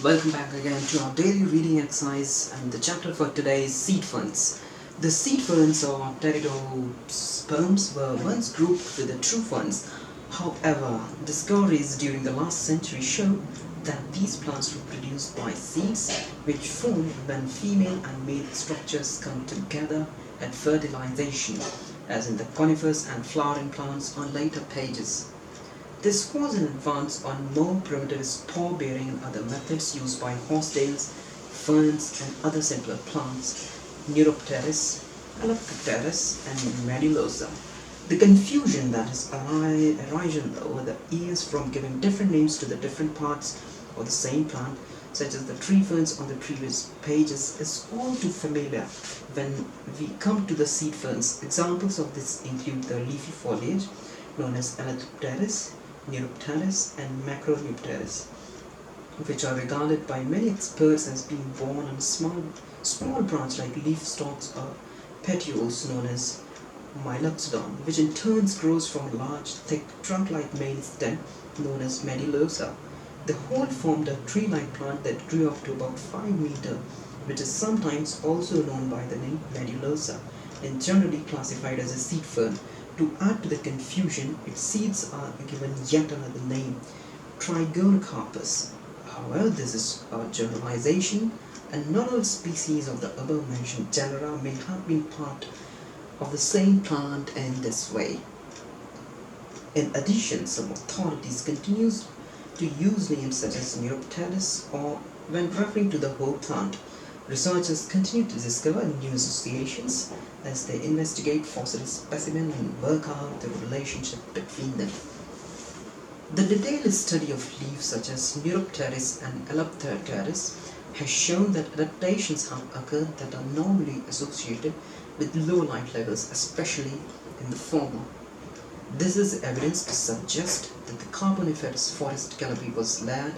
Welcome back again to our daily reading exercise, and the chapter for today is seed ferns. The seed ferns or pteridosperms were once grouped with the true ferns. However, discoveries during the last century show that these plants were produced by seeds which form when female and male structures come together at fertilization, as in the conifers and flowering plants on later pages. This was an advance on more primitive spore-bearing and other methods used by horsetails, ferns, and other simpler plants, Neuropteris, Alapteris, and Medulosa. The confusion that has arisen over the years from giving different names to the different parts of the same plant, such as the tree ferns on the previous pages, is all too familiar when we come to the seed ferns. Examples of this include the leafy foliage, known as Alapteris, Neuropteris and Macroneuropteris, which are regarded by many experts as being borne on a small branch-like leaf stalks or petioles known as Myloxodon, which in turn grows from a large, thick, trunk-like main stem known as Medulosa. The whole formed a tree-like plant that grew up to about 5 meters, which is sometimes also known by the name Medulosa, and generally classified as a seed fern. To add to the confusion, its seeds are given yet another name, Trigonocarpus. However, this is a generalization, and not all species of the above-mentioned genera may have been part of the same plant in this way. In addition, some authorities continue to use names such as Neuropteris or when referring to the whole plant. Researchers continue to discover new associations as they investigate fossil specimens and work out the relationship between them. The detailed study of leaves such as Neuropteris and Alapteris has shown that adaptations have occurred that are normally associated with low light levels, especially in the former. This is evidence to suggest that the Carboniferous forest canopy was layered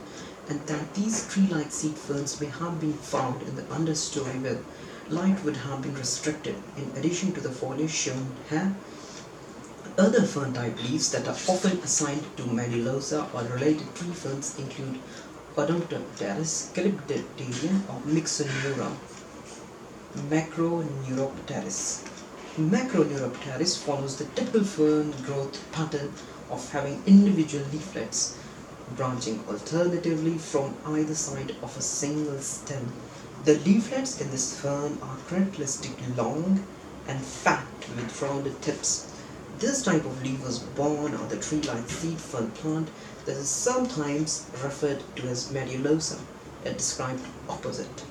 and that these tree-like seed ferns may have been found in the understory where light would have been restricted. In addition to the foliage shown here, other fern-type leaves that are often assigned to Medulosa or related tree ferns include Odontopteris, Calypterium, or Myxoneura. Macroneuropteris. Macroneuropteris follows the typical fern growth pattern of having individual leaflets branching alternatively from either side of a single stem. The leaflets in this fern are characteristically long and fat with rounded tips. This type of leaf was born on the tree-like seed fern plant that is sometimes referred to as Medulosa, a described opposite.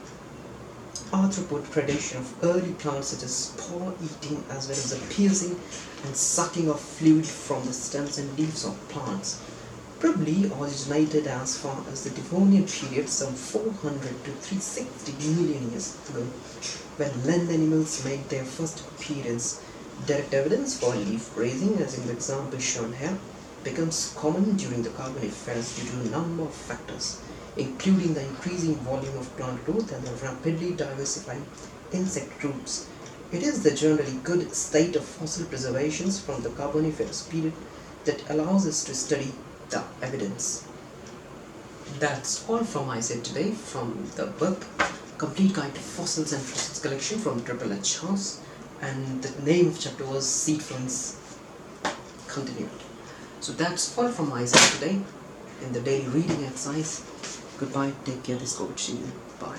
Arthropod predation of early plants such as spore eating as well as the piercing and sucking of fluid from the stems and leaves of plants probably originated as far as the Devonian period, some 400 to 360 million years ago, when land animals made their first appearance. Direct evidence for leaf grazing, as in the example shown here, becomes common during the Carboniferous due to a number of factors, including the increasing volume of plant growth and the rapidly diversifying insect groups. It is the generally good state of fossil preservations from the Carboniferous period that allows us to study the evidence. That's all from my side today from the book Complete Guide to Fossils and Fossils Collection from Triple H House, and the name of chapter was Seed Ferns Continued. So that's all from my side today in the daily reading exercise. Goodbye, take care, this coach, see you, bye.